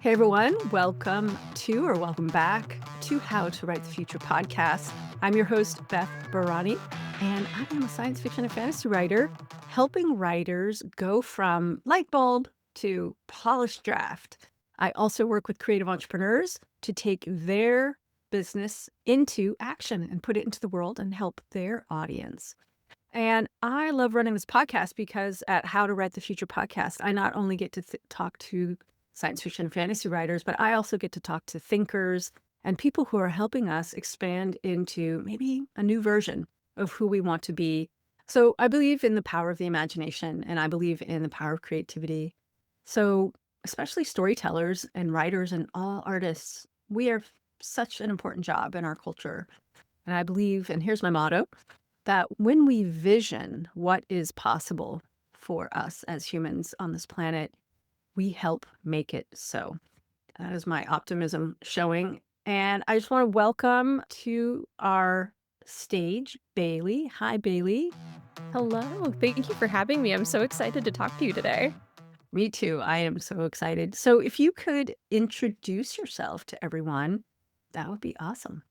Hey everyone, welcome back to How to Write the Future podcast. I'm your host, Beth Barany, and I am a science fiction and fantasy writer, helping writers go from light bulb to polished draft. I also work with creative entrepreneurs to take their business into action and put it into the world and help their audience. And I love running this podcast because at How to Write the Future podcast, I not only get to talk to science fiction and fantasy writers, but I also get to talk to thinkers and people who are helping us expand into maybe a new version of who we want to be. So I believe in the power of the imagination and I believe in the power of creativity. So especially storytellers and writers and all artists, we are such an important job in our culture. And I believe, and here's my motto, that when we vision what is possible for us as humans on this planet, we help make it so. That is my optimism showing. And I just want to welcome to our stage Bailey. Hi, Bailey. Hello. Thank you for having me. I'm so excited to talk to you today. Me too. I am so excited. So, if you could introduce yourself to everyone, that would be awesome.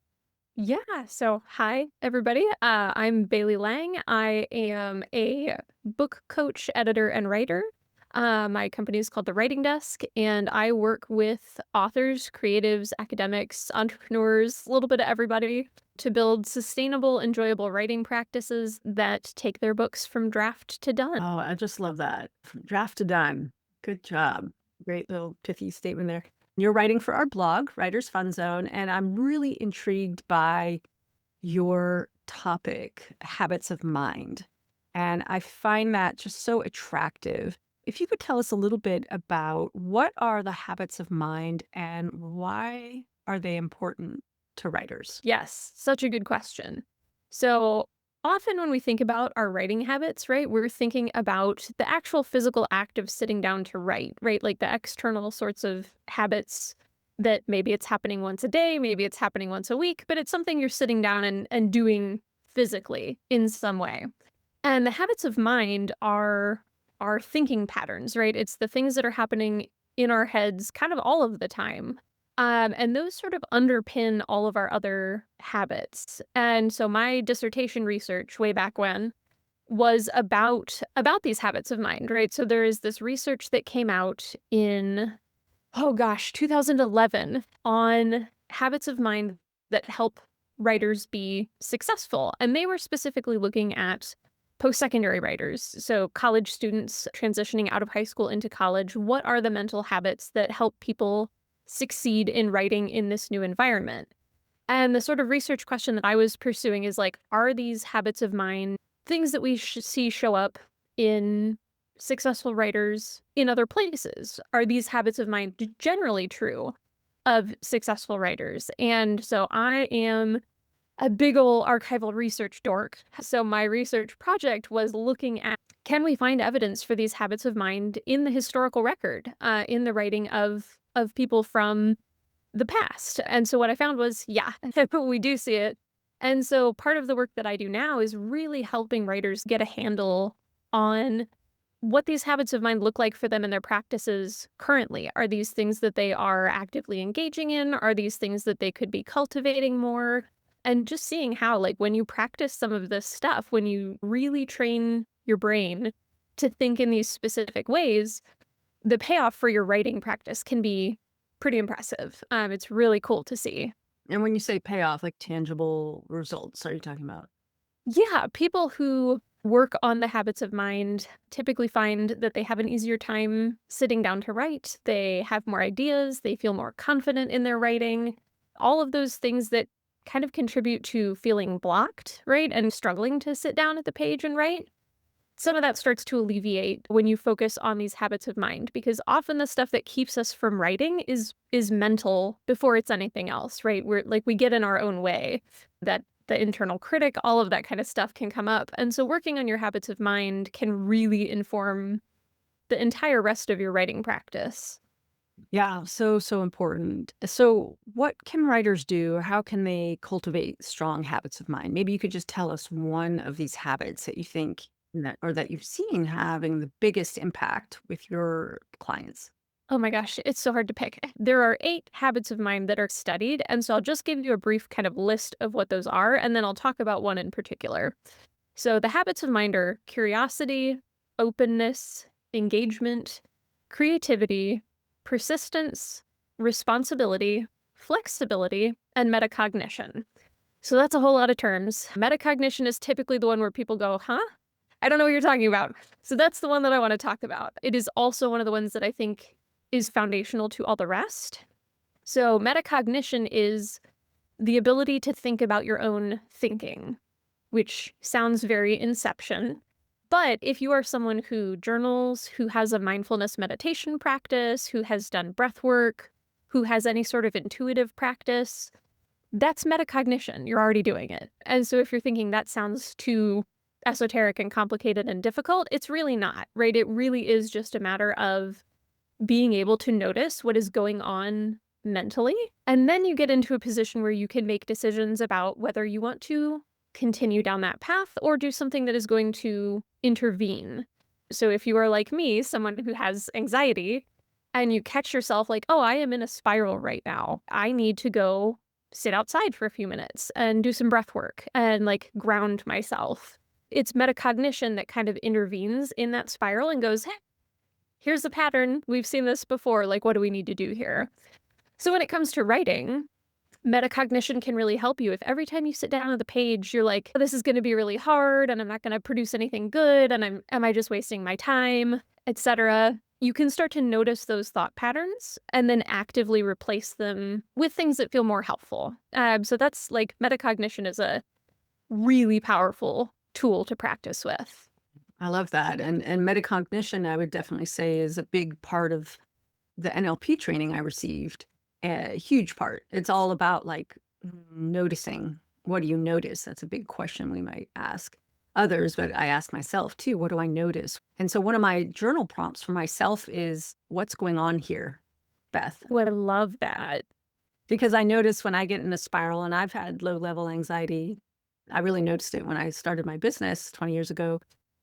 Yeah. So, hi, everybody. I'm Bailey Lang. I am a book coach, editor, and writer. My company is called The Writing Desk, and I work with authors, creatives, academics, entrepreneurs, a little bit of everybody to build sustainable, enjoyable writing practices that take their books from draft to done. Oh, I just love that. From draft to done. Good job. Great little pithy statement there. You're writing for our blog, Writer's Fun Zone, and I'm really intrigued by your topic, habits of mind. And I find that just so attractive. If you could tell us a little bit about what are the habits of mind and why are they important to writers? Yes, such a good question. So often when we think about our writing habits, right, we're thinking about the actual physical act of sitting down to write, right? Like the external sorts of habits that maybe it's happening once a day, maybe it's happening once a week, but it's something you're sitting down and doing physically in some way. And the habits of mind are our thinking patterns, right? It's the things that are happening in our heads kind of all of the time. And those sort of underpin all of our other habits. And so my dissertation research way back when was about these habits of mind, right? So there is this research that came out in 2011 on habits of mind that help writers be successful. And they were specifically looking at post-secondary writers, so college students transitioning out of high school into college. What are the mental habits that help people succeed in writing in this new environment? And the sort of research question that I was pursuing is like, are these habits of mind things that we see show up in successful writers in other places? Are these habits of mind generally true of successful writers? And so I am a big ol' archival research dork. So my research project was looking at, can we find evidence for these habits of mind in the historical record, in the writing of people from the past? And so what I found was, yeah, we do see it. And so part of the work that I do now is really helping writers get a handle on what these habits of mind look like for them in their practices currently. Are these things that they are actively engaging in? Are these things that they could be cultivating more? And just seeing how, like, when you practice some of this stuff, when you really train your brain to think in these specific ways, the payoff for your writing practice can be pretty impressive. It's really cool to see. And when you say payoff, like tangible results, are you talking about? Yeah, people who work on the habits of mind typically find that they have an easier time sitting down to write. They have more ideas, they feel more confident in their writing. All of those things that kind of contribute to feeling blocked, right? And struggling to sit down at the page and write. Some of that starts to alleviate when you focus on these habits of mind, because often the stuff that keeps us from writing is mental before it's anything else, right? We're like, we get in our own way, that the internal critic, all of that kind of stuff can come up. And so working on your habits of mind can really inform the entire rest of your writing practice. Yeah, so important. So, what can writers do, or how can they cultivate strong habits of mind? Maybe you could just tell us one of these habits that you think that or that you've seen having the biggest impact with your clients. Oh my gosh, it's so hard to pick. There are 8 habits of mind that are studied, and so I'll just give you a brief kind of list of what those are, and then I'll talk about one in particular. So the habits of mind are curiosity, openness, engagement, creativity, persistence, responsibility, flexibility, and metacognition. So that's a whole lot of terms. Metacognition is typically the one where people go, huh? I don't know what you're talking about. So that's the one that I want to talk about. It is also one of the ones that I think is foundational to all the rest. So metacognition is the ability to think about your own thinking, which sounds very Inception. But if you are someone who journals, who has a mindfulness meditation practice, who has done breath work, who has any sort of intuitive practice, that's metacognition. You're already doing it. And so if you're thinking that sounds too esoteric and complicated and difficult, it's really not, right? It really is just a matter of being able to notice what is going on mentally. And then you get into a position where you can make decisions about whether you want to continue down that path or do something that is going to intervene. So if you are like me, someone who has anxiety, and you catch yourself like, oh, I am in a spiral right now. I need to go sit outside for a few minutes and do some breath work and like ground myself. It's metacognition that kind of intervenes in that spiral and goes, hey, here's a pattern. We've seen this before. Like, what do we need to do here? So when it comes to writing, metacognition can really help you. If every time you sit down on the page, you're like, oh, this is going to be really hard and I'm not going to produce anything good and am I just wasting my time, etc. You can start to notice those thought patterns and then actively replace them with things that feel more helpful. So that's like metacognition is a really powerful tool to practice with. I love that. And metacognition, I would definitely say, is a big part of the NLP training I received. A huge part. It's all about like noticing. What do you notice? That's a big question we might ask others, but I ask myself too, what do I notice? And so one of my journal prompts for myself is, what's going on here, Beth? Oh, I love that. Because I notice when I get in a spiral, and I've had low-level anxiety, I really noticed it when I started my business 20 years ago.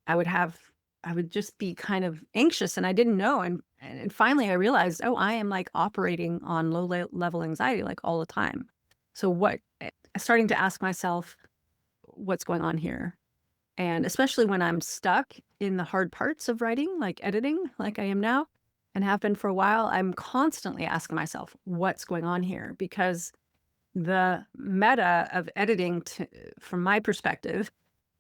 I would just be kind of anxious and I didn't know. And finally I realized, oh, I am like operating on low-level anxiety like all the time. So starting to ask myself, what's going on here? And especially when I'm stuck in the hard parts of writing, like editing, like I am now, and have been for a while, I'm constantly asking myself, what's going on here? Because the meta of editing, from my perspective,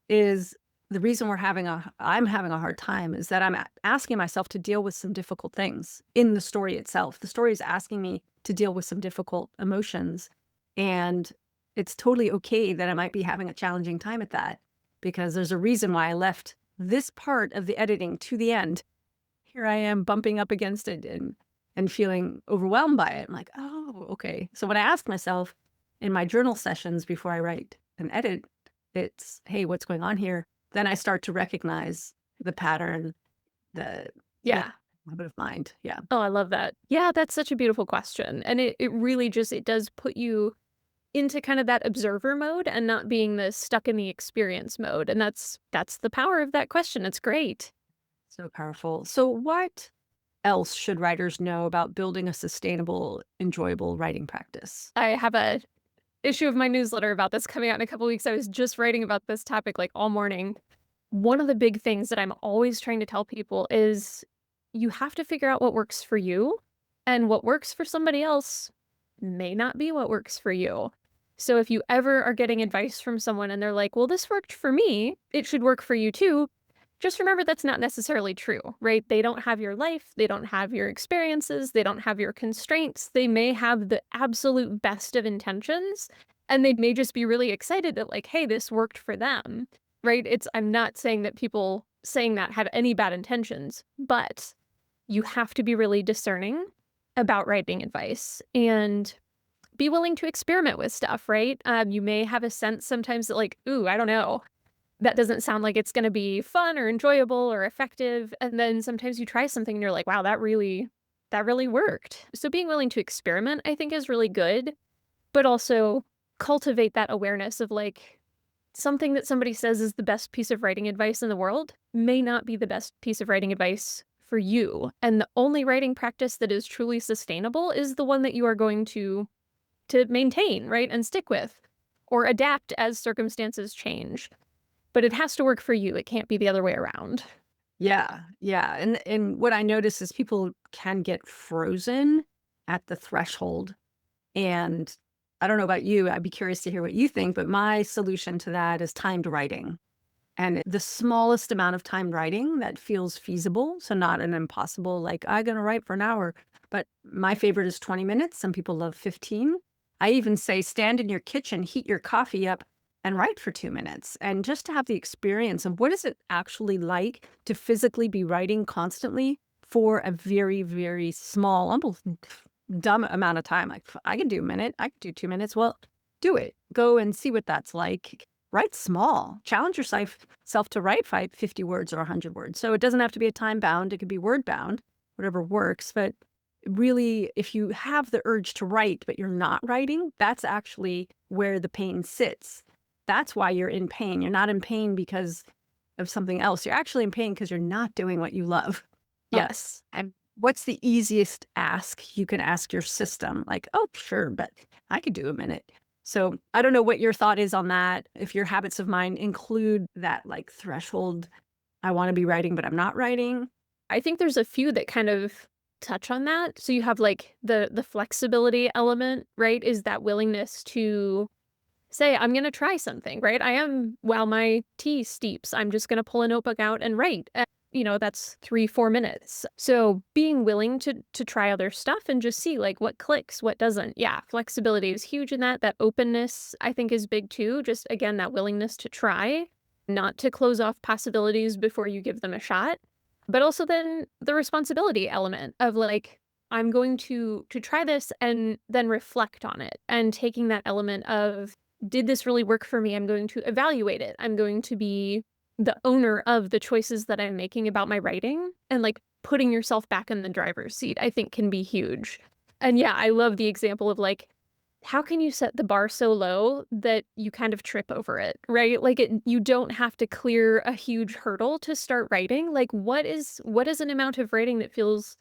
is the reason I'm having a hard time is that I'm asking myself to deal with some difficult things in the story itself. The story is asking me to deal with some difficult emotions. And it's totally okay that I might be having a challenging time at that, because there's a reason why I left this part of the editing to the end. Here I am bumping up against it and feeling overwhelmed by it. I'm like, oh, okay. So when I ask myself in my journal sessions before I write and edit, it's, hey, what's going on here? Then I start to recognize the pattern, the habit of mind. Yeah. Oh, I love that. Yeah, that's such a beautiful question. And it really just, it does put you into kind of that observer mode and not being the stuck in the experience mode. And that's the power of that question. It's great. So powerful. So what else should writers know about building a sustainable, enjoyable writing practice? I have a issue of my newsletter about this coming out in a couple weeks. I was just writing about this topic like all morning. One of the big things that I'm always trying to tell people is you have to figure out what works for you, and what works for somebody else may not be what works for you. So if you ever are getting advice from someone and they're like, well, this worked for me, it should work for you too. Just remember that's not necessarily true, right? They don't have your life. They don't have your experiences. They don't have your constraints. They may have the absolute best of intentions, and they may just be really excited that like, hey, this worked for them, right? I'm not saying that people saying that have any bad intentions, but you have to be really discerning about writing advice and be willing to experiment with stuff, right? You may have a sense sometimes that like, ooh, I don't know, that doesn't sound like it's going to be fun or enjoyable or effective. And then sometimes you try something and you're like, wow, that really worked. So being willing to experiment, I think, is really good, but also cultivate that awareness of like something that somebody says is the best piece of writing advice in the world may not be the best piece of writing advice for you. And the only writing practice that is truly sustainable is the one that you are going to maintain, right? And stick with or adapt as circumstances change. But it has to work for you. It can't be the other way around. Yeah, yeah, and what I notice is people can get frozen at the threshold, and I don't know about you, I'd be curious to hear what you think, but my solution to that is timed writing, and the smallest amount of timed writing that feels feasible, so not an impossible, like, "I'm gonna write for an hour," but my favorite is 20 minutes, some people love 15. I even say stand in your kitchen, heat your coffee up, and write for 2 minutes, and just to have the experience of what is it actually like to physically be writing constantly for a very, very small, almost dumb amount of time. Like, I can do a minute, I can do 2 minutes. Well, do it. Go and see what that's like. Write small. Challenge yourself to write 50 words or 100 words. So it doesn't have to be a time bound. It could be word bound, whatever works. But really, if you have the urge to write, but you're not writing, that's actually where the pain sits. That's why you're in pain. You're not in pain because of something else. You're actually in pain because you're not doing what you love. Yes. And what's the easiest ask you can ask your system? Like, oh, sure, but I could do a minute. So I don't know what your thought is on that. If your habits of mind include that like threshold, I want to be writing, but I'm not writing. I think there's a few that kind of touch on that. So you have like the flexibility element, right? Is that willingness to say, I'm going to try something, right? I am, while my tea steeps, I'm just going to pull a notebook out and write. And, that's 3-4 minutes. So being willing to try other stuff and just see like what clicks, what doesn't. Yeah, flexibility is huge in that. That openness, I think, is big too. Just again, that willingness to try, not to close off possibilities before you give them a shot. But also then the responsibility element of like, I'm going to try this and then reflect on it and taking that element of, did this really work for me? I'm going to evaluate it. I'm going to be the owner of the choices that I'm making about my writing, and like putting yourself back in the driver's seat, I think can be huge. And yeah, I love the example of like, how can you set the bar so low that you kind of trip over it, right? Like you don't have to clear a huge hurdle to start writing. Like what is an amount of writing that feels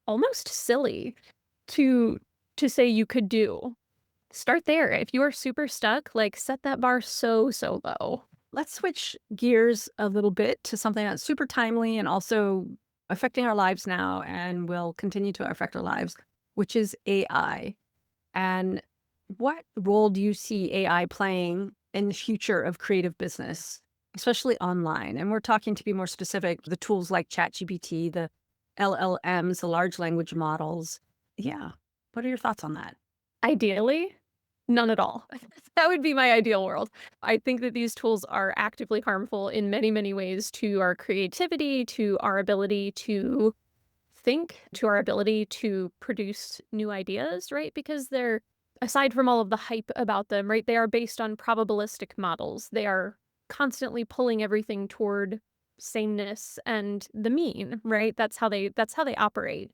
almost silly to say you could do? Start there. If you are super stuck, like set that bar so low. Let's switch gears a little bit to something that's super timely and also affecting our lives now and will continue to affect our lives, which is AI. And what role do you see AI playing in the future of creative business, especially online? And we're talking, to be more specific, the tools like ChatGPT, the LLMs, the large language models. Yeah. What are your thoughts on that? Ideally, none at all. That would be my ideal world. I think that these tools are actively harmful in many ways to our creativity, to our ability to think, to our ability to produce new ideas, right? Because they're, aside from all of the hype about them, right, they are based on probabilistic models. They are constantly pulling everything toward sameness and the mean, right? That's how they operate.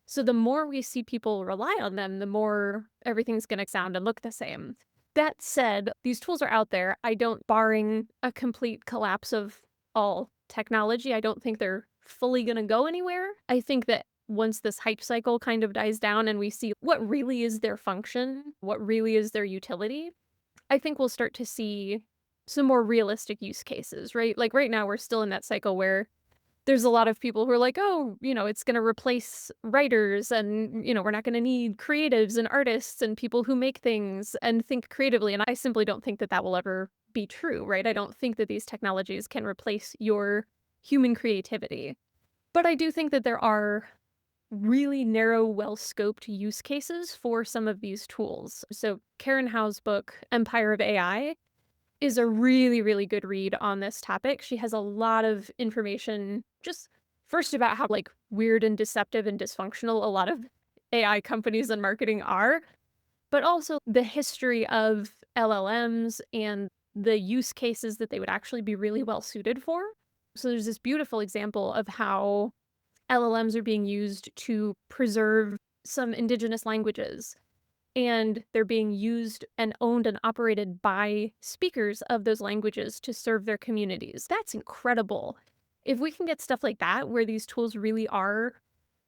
So the more we see people rely on them, the more everything's going to sound and look the same. That said, these tools are out there. I don't, barring a complete collapse of all technology, I don't think they're fully going to go anywhere. I think that once this hype cycle kind of dies down and we see what really is their function, what really is their utility, I think we'll start to see some more realistic use cases, right? Like right now, we're still in that cycle where there's a lot of people who are like, oh, it's going to replace writers and, we're not going to need creatives and artists and people who make things and think creatively. And I simply don't think that that will ever be true, right? I don't think that these technologies can replace your human creativity. But I do think that there are really narrow, well-scoped use cases for some of these tools. So Karen Howe's book, Empire of AI, is a really good read on this topic. She has a lot of information, just first about how like weird and deceptive and dysfunctional a lot of AI companies and marketing are, but also the history of LLMs and the use cases that they would actually be really well suited for. So there's this beautiful example of how LLMs are being used to preserve some indigenous languages, and they're being used and owned and operated by speakers of those languages to serve their communities. That's incredible. If we can get stuff like that, where these tools really are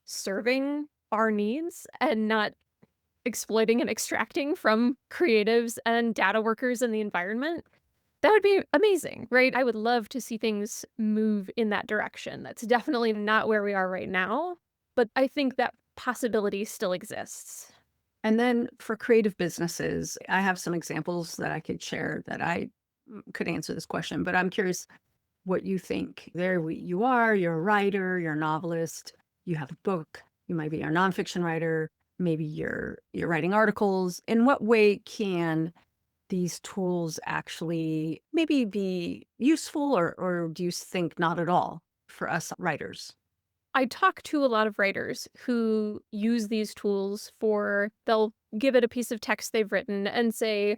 serving our needs and not exploiting and extracting from creatives and data workers in the environment, that would be amazing, right? I would love to see things move in that direction. That's definitely not where we are right now, but I think that possibility still exists. And then for creative businesses, I have some examples that I could share that I could answer this question, but I'm curious what you think. You are, you're a writer, you're a novelist, you have a book, you might be a nonfiction writer, maybe you're writing articles. In what way can these tools actually maybe be useful, or do you think not at all for us writers? I talk to a lot of writers who use these tools they'll give it a piece of text they've written and say,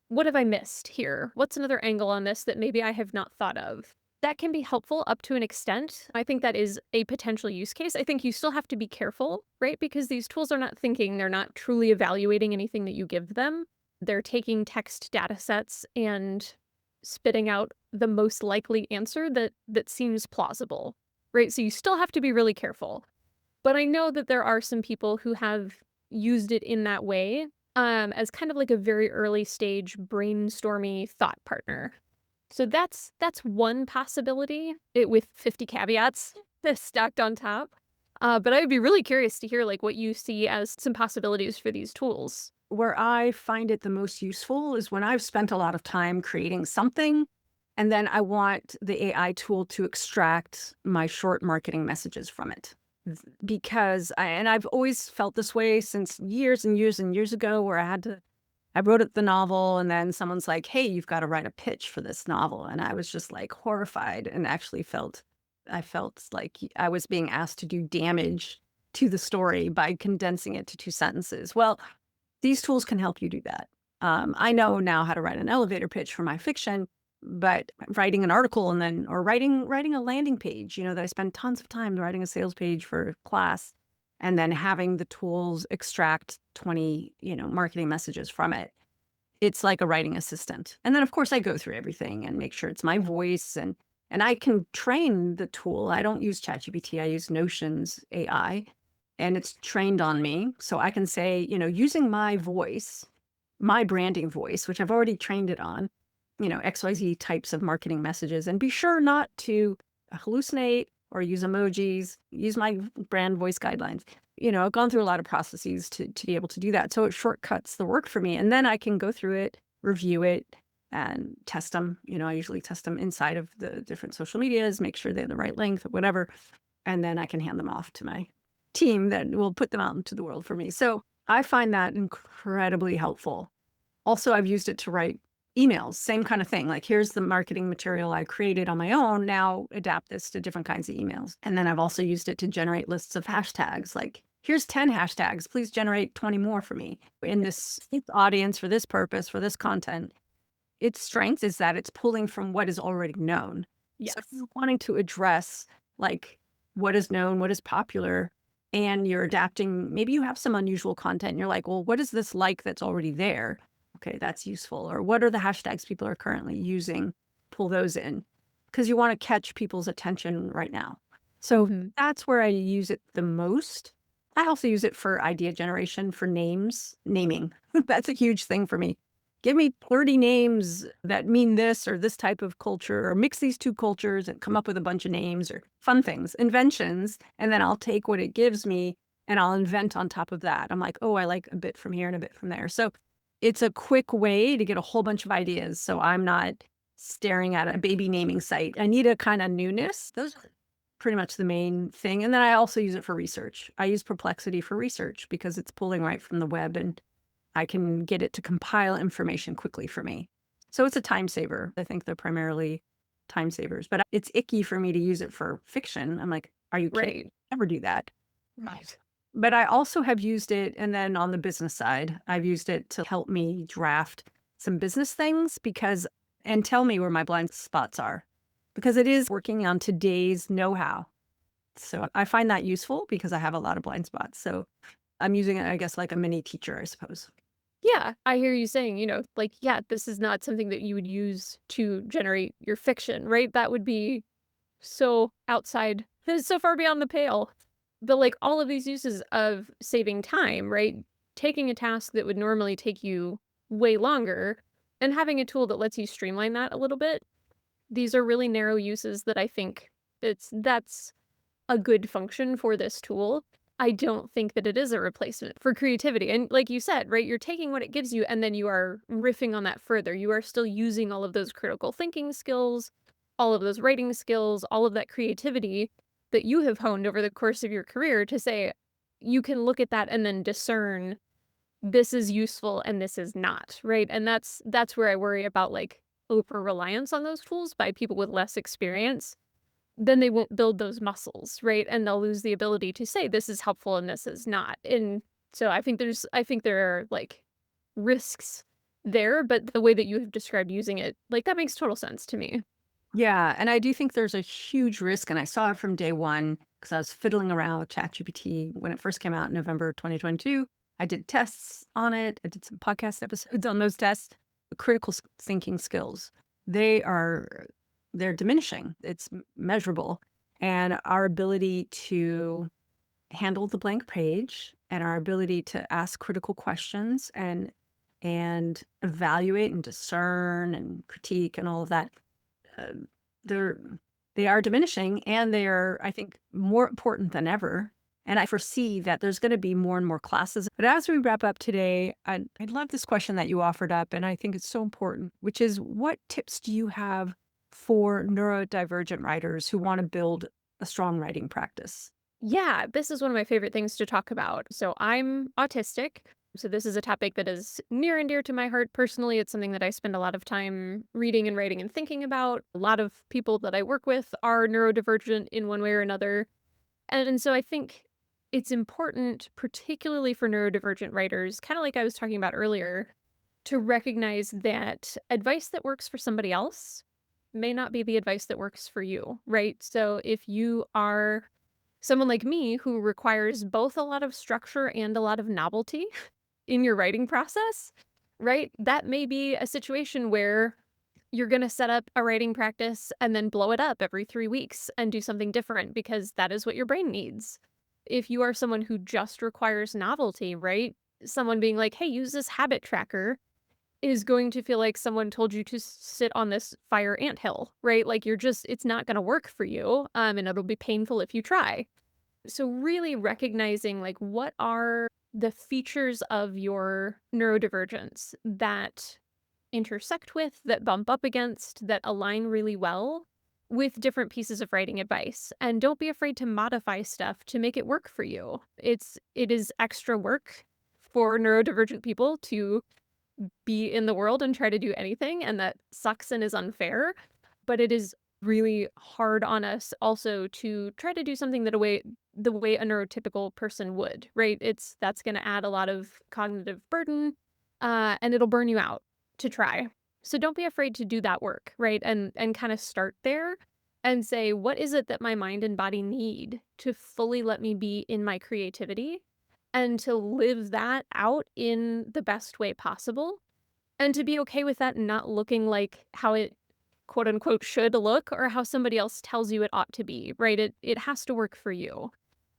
what have I missed here? What's another angle on this that maybe I have not thought of? That can be helpful up to an extent. I think that is a potential use case. I think you still have to be careful, right? Because these tools are not thinking, they're not truly evaluating anything that you give them. They're taking text data sets and spitting out the most likely answer that seems plausible, right? So you still have to be really careful. But I know that there are some people who have used it in that way, as kind of like a very early stage brainstormy thought partner. So that's one possibility, it with 50 caveats that's stacked on top. But I would be really curious to hear like what you see as some possibilities for these tools. Where I find it the most useful is when I've spent a lot of time creating something, and then I want the AI tool to extract my short marketing messages from it. Because I've always felt this way since years and years and years ago, where I wrote the novel, and then someone's like, hey, you've got to write a pitch for this novel. And I was just like horrified, and actually I felt like I was being asked to do damage to the story by condensing it to 2 sentences. Well, these tools can help you do that. I know now how to write an elevator pitch for my fiction, but writing an article or writing a landing page, that I spend tons of time writing a sales page for a class, and then having the tools extract 20, marketing messages from it. It's like a writing assistant. And then of course I go through everything and make sure it's my voice, and I can train the tool. I don't use ChatGPT, I use Notion's AI, and it's trained on me. So I can say, using my voice, my branding voice, which I've already trained it on, XYZ types of marketing messages, and be sure not to hallucinate or use emojis, use my brand voice guidelines. I've gone through a lot of processes to be able to do that. So it shortcuts the work for me. And then I can go through it, review it, and test them. I usually test them inside of the different social medias, make sure they're the right length or whatever. And then I can hand them off to my team that will put them out into the world for me. So I find that incredibly helpful. Also, I've used it to write emails, same kind of thing. Like, here's the marketing material I created on my own. Now adapt this to different kinds of emails. And then I've also used it to generate lists of hashtags. Like, here's 10 hashtags. Please generate 20 more for me in this audience for this purpose, for this content. Its strength is that it's pulling from what is already known. Yes. So if you're wanting to address like what is known, what is popular, and you're adapting, maybe you have some unusual content and you're like, well, what is this like that's already there? Okay, that's useful. Or what are the hashtags people are currently using? Pull those in, because you want to catch people's attention right now. So that's where I use it the most. I also use it for idea generation, for naming. That's a huge thing for me. Give me 30 names that mean this or this type of culture, or mix these two cultures and come up with a bunch of names or fun things, inventions. And then I'll take what it gives me and I'll invent on top of that. I'm like, oh, I like a bit from here and a bit from there. So it's a quick way to get a whole bunch of ideas. So I'm not staring at a baby naming site. I need a kind of newness. Those are pretty much the main thing. And then I also use it for research. I use Perplexity for research because it's pulling right from the web, and I can get it to compile information quickly for me. So it's a time saver. I think they're primarily time savers, but it's icky for me to use it for fiction. I'm like, are you kidding? Right. Never do that. Right. But I also have used it, and then on the business side, I've used it to help me draft some business things and tell me where my blind spots are, because it is working on today's know-how. So I find that useful because I have a lot of blind spots. So I'm using it, I guess, like a mini teacher, I suppose. Yeah, I hear you saying, like, yeah, this is not something that you would use to generate your fiction, right? That would be so outside, so far beyond the pale. But like all of these uses of saving time, right? Taking a task that would normally take you way longer and having a tool that lets you streamline that a little bit. These are really narrow uses that I think that's a good function for this tool. I don't think that it is a replacement for creativity. And like you said, right, you're taking what it gives you and then you are riffing on that further. You are still using all of those critical thinking skills, all of those writing skills, all of that creativity that you have honed over the course of your career to say you can look at that and then discern this is useful and this is not, right? And that's where I worry about like over reliance on those tools by people with less experience. Then they won't build those muscles, right? And they'll lose the ability to say this is helpful and this is not. And so I think there are like risks there, but the way that you have described using it, like that makes total sense to me. Yeah, and I do think there's a huge risk, and I saw it from day one because I was fiddling around with ChatGPT when it first came out in November 2022. I did tests on it. I did some podcast episodes on those tests. The critical thinking skills, they are they're diminishing. It's measurable, and our ability to handle the blank page and our ability to ask critical questions and evaluate and discern and critique and all of that uh, they're they are diminishing and they are, I think, more important than ever. And I foresee that there's going to be more and more classes. But as we wrap up today, I love this question that you offered up, and I think it's so important, which is what tips do you have for neurodivergent writers who want to build a strong writing practice? Yeah, this is one of my favorite things to talk about. So I'm autistic. So this is a topic that is near and dear to my heart personally. It's something that I spend a lot of time reading and writing and thinking about. A lot of people that I work with are neurodivergent in one way or another. And so I think it's important, particularly for neurodivergent writers, kind of like I was talking about earlier, to recognize that advice that works for somebody else may not be the advice that works for you, right? So if you are someone like me who requires both a lot of structure and a lot of novelty in your writing process, right? That may be a situation where you're going to set up a writing practice and then blow it up every 3 weeks and do something different because that is what your brain needs. If you are someone who just requires novelty, right? Someone being like, hey, use this habit tracker is going to feel like someone told you to sit on this fire anthill, right? Like it's not going to work for you. And it'll be painful if you try. So really recognizing like what are the features of your neurodivergence that intersect with, that bump up against, that align really well with different pieces of writing advice. And don't be afraid to modify stuff to make it work for you. It is extra work for neurodivergent people to be in the world and try to do anything, and that sucks and is unfair, but it is really hard on us also to try to do something the way a neurotypical person would, right? That's going to add a lot of cognitive burden, and it'll burn you out to try. So don't be afraid to do that work, right? And kind of start there and say, what is it that my mind and body need to fully let me be in my creativity and to live that out in the best way possible and to be okay with that not looking like how it quote unquote should look or how somebody else tells you it ought to be, right? It has to work for you.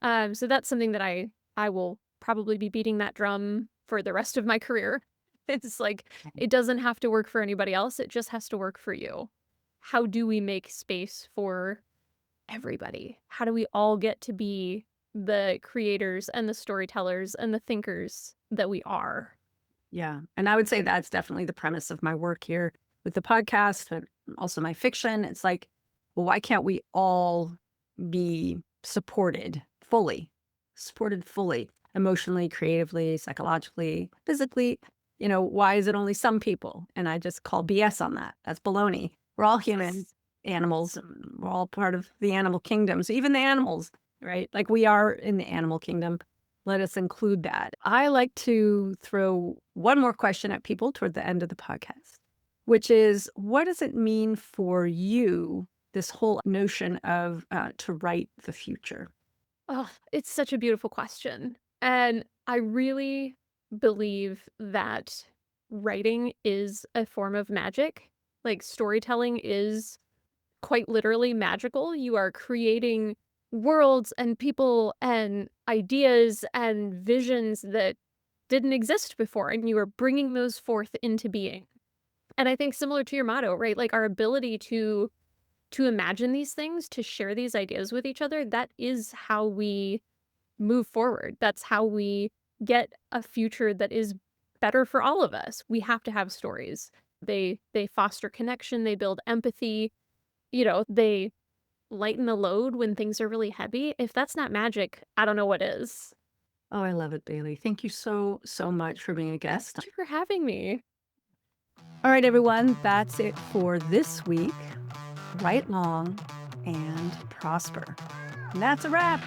So that's something that I will probably be beating that drum for the rest of my career. It's like it doesn't have to work for anybody else. It just has to work for you. How do we make space for everybody? How do we all get to be the creators and the storytellers and the thinkers that we are? Yeah. And I would say that's definitely the premise of my work here with the podcast, but also my fiction. It's like, well, why can't we all be supported fully, emotionally, creatively, psychologically, physically? Why is it only some people? And I just call BS on that. That's baloney. We're all human animals. We're all part of the animal kingdom. So even the animals, right? Like we are in the animal kingdom. Let us include that. I like to throw one more question at people toward the end of the podcast, which is, what does it mean for you, this whole notion of to write the future? Oh, it's such a beautiful question. And I really believe that writing is a form of magic. Like storytelling is quite literally magical. You are creating worlds and people and ideas and visions that didn't exist before, and you are bringing those forth into being. And I think similar to your motto, right? Like our ability to imagine these things, to share these ideas with each other, that is how we move forward. That's how we get a future that is better for all of us. We have to have stories. They foster connection, they build empathy, they lighten the load when things are really heavy. If that's not magic, I don't know what is. Oh, I love it, Bailey. Thank you so, so much for being a guest. Thank you for having me. All right, everyone, that's it for this week. Write long and prosper. And that's a wrap.